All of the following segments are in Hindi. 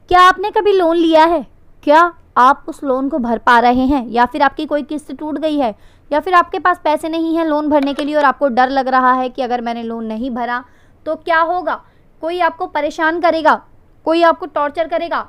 क्या आपने कभी लोन लिया है? क्या आप उस लोन को भर पा रहे हैं, या फिर आपकी कोई किस्त टूट गई है, या फिर आपके पास पैसे नहीं हैं लोन भरने के लिए और आपको डर लग रहा है कि अगर मैंने लोन नहीं भरा तो क्या होगा, कोई आपको परेशान करेगा, कोई आपको टॉर्चर करेगा?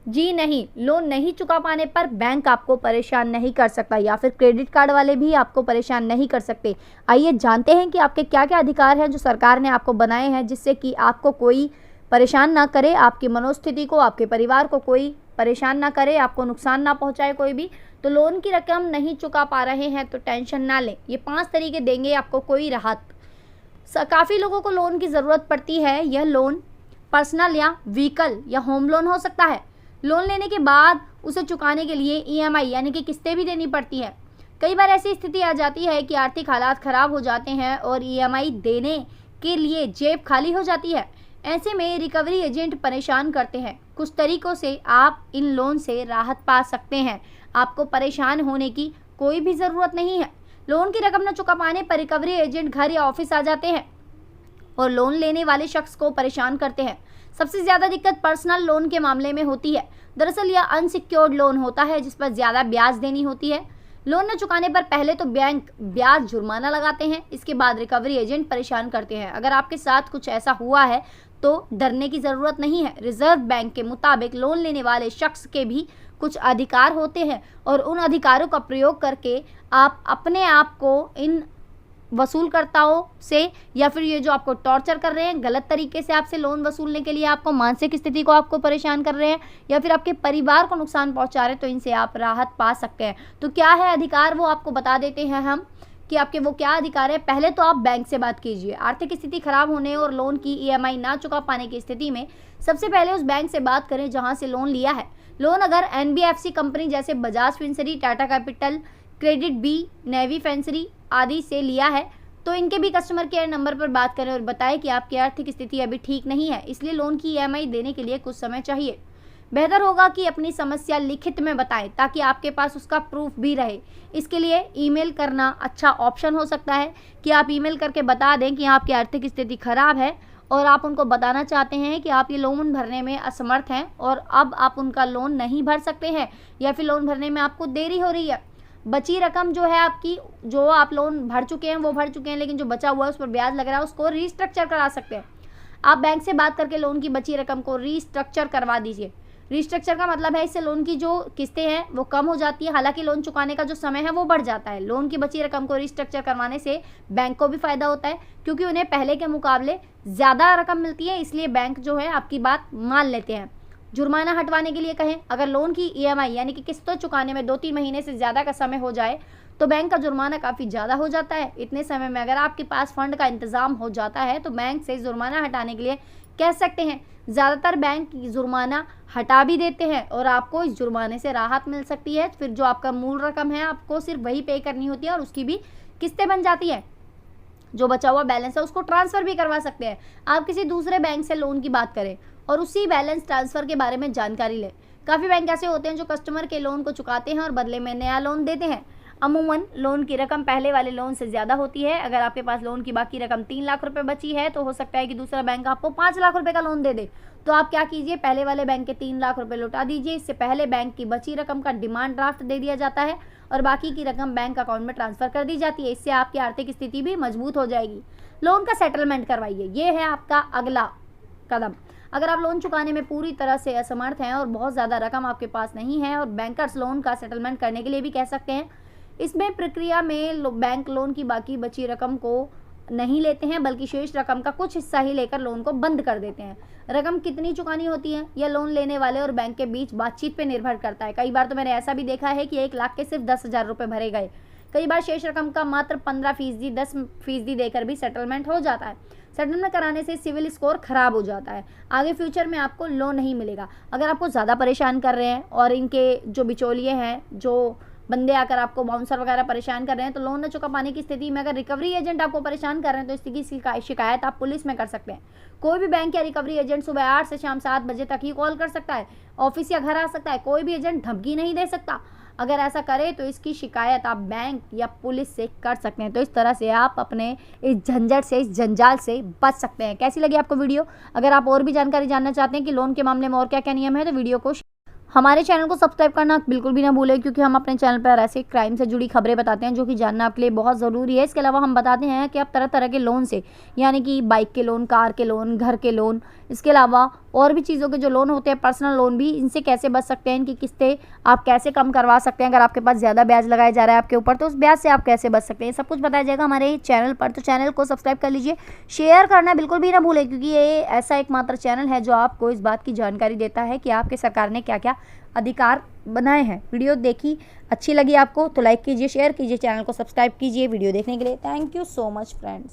जी नहीं, लोन नहीं चुका पाने पर बैंक आपको परेशान नहीं कर सकता, या फिर क्रेडिट कार्ड वाले भी आपको परेशान नहीं कर सकते। आइए जानते हैं कि आपके क्या क्या अधिकार हैं जो सरकार ने आपको बनाए हैं, जिससे कि आपको कोई परेशान ना करे, आपकी मनोस्थिति को, आपके परिवार को कोई परेशान ना करे, आपको नुकसान ना पहुंचाए कोई भी। तो लोन की रकम नहीं चुका पा रहे हैं तो टेंशन ना लें, ये 5 तरीके देंगे आपको कोई राहत। काफ़ी लोगों को लोन की ज़रूरत पड़ती है। यह लोन पर्सनल या व्हीकल या होम लोन हो सकता है। लोन लेने के बाद उसे चुकाने के लिए ईएमआई यानी कि किस्तें भी देनी पड़ती हैं। कई बार ऐसी स्थिति आ जाती है कि आर्थिक हालात ख़राब हो जाते हैं और ईएमआई देने के लिए जेब खाली हो जाती है। ऐसे में रिकवरी एजेंट परेशान करते हैं। कुछ तरीकों से आप इन लोन से राहत पा सकते हैं। आपको परेशान होने की कोई भी ज़रूरत नहीं है। लोन की रकम न चुका पाने पर रिकवरी एजेंट घर या ऑफिस आ जाते हैं और लोन लेने वाले शख्स को परेशान करते हैं। सबसे ज़्यादा दिक्कत पर्सनल लोन के मामले में होती है। दरअसल यह अनसिक्योर्ड लोन होता है जिस पर ज़्यादा ब्याज देनी होती है। लोन न चुकाने पर पहले तो बैंक ब्याज जुर्माना लगाते हैं, इसके बाद रिकवरी एजेंट परेशान करते हैं। अगर आपके साथ कुछ ऐसा हुआ है तो डरने की ज़रूरत नहीं है। रिजर्व बैंक के मुताबिक लोन लेने वाले शख्स के भी कुछ अधिकार होते हैं और उन अधिकारों का प्रयोग करके आप अपने आप को इन वसूलकर्ताओं से, या फिर ये जो आपको टॉर्चर कर रहे हैं, गलत तरीके से आपसे लोन वसूलने के लिए आपको मानसिक स्थिति को आपको परेशान कर रहे हैं, या फिर आपके परिवार को नुकसान पहुंचा रहे हैं, तो इनसे आप राहत पा सकते हैं। तो क्या है अधिकार, वो आपको बता देते हैं हम कि आपके वो क्या अधिकार है। पहले तो आप बैंक से बात कीजिए। आर्थिक स्थिति खराब होने और लोन की ईएमआई ना चुका पाने की स्थिति में सबसे पहले उस बैंक से बात करें जहां से लोन लिया है। लोन अगर एनबीएफसी कंपनी जैसे Bajaj Finserv, Tata Capital, Credit Bee, Navi Finserv आदि से लिया है तो इनके भी कस्टमर केयर नंबर पर बात करें और बताएं कि आपकी आर्थिक स्थिति अभी ठीक नहीं है, इसलिए लोन की ईएमआई देने के लिए कुछ समय चाहिए। बेहतर होगा कि अपनी समस्या लिखित में बताएं ताकि आपके पास उसका प्रूफ भी रहे। इसके लिए ईमेल करना अच्छा ऑप्शन हो सकता है कि आप ईमेल करके बता दें कि आपकी आर्थिक स्थिति खराब है और आप उनको बताना चाहते हैं कि आप ये लोन भरने में असमर्थ हैं और अब आप उनका लोन नहीं भर सकते हैं, या फिर लोन भरने में आपको देरी हो रही है। बची रकम जो है आपकी, जो आप लोन भर चुके हैं वो भर चुके हैं, लेकिन जो बचा हुआ है उस पर ब्याज लग रहा है, उसको रीस्ट्रक्चर करा सकते हैं। आप बैंक से बात करके लोन की बची रकम को रीस्ट्रक्चर करवा दीजिए। रीस्ट्रक्चर का मतलब है इससे लोन की जो किस्तें हैं वो कम हो जाती है, हालांकि लोन चुकाने का जो समय है वो बढ़ जाता है। लोन की बची रकम को रीस्ट्रक्चर करवाने से बैंक को भी फायदा होता है क्योंकि उन्हें पहले के मुकाबले ज़्यादा रकम मिलती है, इसलिए बैंक जो है आपकी बात मान लेते हैं। जुर्माना हटवाने के लिए कहें, अगर लोन की ईएमआई यानी कि किस्तों चुकाने में 2-3 महीने से ज़्यादा का समय हो जाए तो बैंक का जुर्माना काफ़ी ज़्यादा हो जाता है। इतने समय में अगर आपके पास फंड का इंतज़ाम हो जाता है तो बैंक से जुर्माना हटाने के लिए कह सकते हैं। ज़्यादातर बैंक जुर्माना हटा भी देते हैं और आपको इस जुर्माने से राहत मिल सकती है। फिर जो आपका मूल रकम है आपको सिर्फ वही पे करनी होती है और उसकी भी किस्तें बन जाती है। जो बचा हुआ बैलेंस है उसको ट्रांसफ़र भी करवा सकते हैं। आप किसी दूसरे बैंक से लोन की बात करें और उसी बैलेंस ट्रांसफ़र के बारे में जानकारी लें। काफ़ी बैंक ऐसे होते हैं जो कस्टमर के लोन को चुकाते हैं और बदले में नया लोन देते हैं। अमूमन लोन की रकम पहले वाले लोन से ज़्यादा होती है। अगर आपके पास लोन की बाकी रकम 3 लाख रुपए बची है तो हो सकता है कि दूसरा बैंक आपको 5 लाख रुपए का लोन दे दे। तो आप क्या कीजिए, पहले वाले बैंक के 3 लाख रुपए लौटा दीजिए। इससे पहले बैंक की बची रकम का डिमांड ड्राफ्ट दे दिया जाता है और बाकी की रकम बैंक अकाउंट में ट्रांसफ़र कर दी जाती है। इससे आपकी आर्थिक स्थिति भी मजबूत हो जाएगी। लोन का सेटलमेंट करवाइए, ये है आपका अगला कदम। अगर आप लोन चुकाने में पूरी तरह से असमर्थ हैं और बहुत ज़्यादा रकम आपके पास नहीं है और बैंकर्स लोन का सेटलमेंट करने के लिए भी कह सकते हैं। इसमें प्रक्रिया में बैंक लोन की बाकी बची रकम को नहीं लेते हैं बल्कि शेष रकम का कुछ हिस्सा ही लेकर लोन को बंद कर देते हैं। रकम कितनी चुकानी होती है यह लोन लेने वाले और बैंक के बीच बातचीत पे निर्भर करता है। कई बार तो मैंने ऐसा भी देखा है कि 1 लाख के सिर्फ 10,000 रुपये भरे गए। कई बार शेष रकम का मात्र 15%, 10% देकर भी सेटलमेंट हो जाता है। सेटलमेंट कराने से सिविल स्कोर खराब हो जाता है, आगे फ्यूचर में आपको लोन नहीं मिलेगा। अगर आपको ज़्यादा परेशान कर रहे हैं और इनके जो बिचौलिए हैं, जो बंदे आकर आपको बाउंसर वगैरह परेशान कर रहे हैं, तो लोन न चुका पाने की स्थिति में अगर रिकवरी एजेंट आपको परेशान कर रहे हैं तो इसकी शिकायत आप पुलिस में कर सकते हैं। कोई भी बैंक या रिकवरी एजेंट सुबह 8 से शाम 7 बजे तक ही कॉल कर सकता है, ऑफिस या घर आ सकता है। कोई भी एजेंट धमकी नहीं दे सकता। अगर ऐसा करे तो इसकी शिकायत आप बैंक या पुलिस से कर सकते हैं। तो इस तरह से आप अपने इस झंझट से, इस जंजाल से बच सकते हैं। कैसी लगी आपको वीडियो? अगर आप और भी जानकारी जानना चाहते हैं कि लोन के मामले में और क्या क्या नियम है, तो वीडियो को हमारे चैनल को सब्सक्राइब करना बिल्कुल भी ना भूलें, क्योंकि हम अपने चैनल पर ऐसे क्राइम से जुड़ी खबरें बताते हैं जो कि जानना आपके लिए बहुत ज़रूरी है। इसके अलावा हम बताते हैं कि आप तरह तरह के लोन से, यानी कि बाइक के लोन, कार के लोन, घर के लोन, इसके अलावा और भी चीज़ों के जो लोन होते हैं, पर्सनल लोन भी, इनसे कैसे बच सकते हैं, इनकी किस्तें आप कैसे कम करवा सकते हैं। अगर आपके पास ज़्यादा ब्याज लगाया जा रहा है आपके ऊपर, तो उस ब्याज से आप कैसे बच सकते हैं, सब कुछ बताया जाएगा हमारे चैनल पर। तो चैनल को सब्सक्राइब कर लीजिए, शेयर करना बिल्कुल भी ना भूलें, क्योंकि ये ऐसा एकमात्र चैनल है जो आपको इस बात की जानकारी देता है कि आपके सरकार ने क्या क्या अधिकार बनाए हैं। वीडियो देखी, अच्छी लगी आपको तो लाइक कीजिए, शेयर कीजिए, चैनल को सब्सक्राइब कीजिए। वीडियो देखने के लिए thank you so much friends.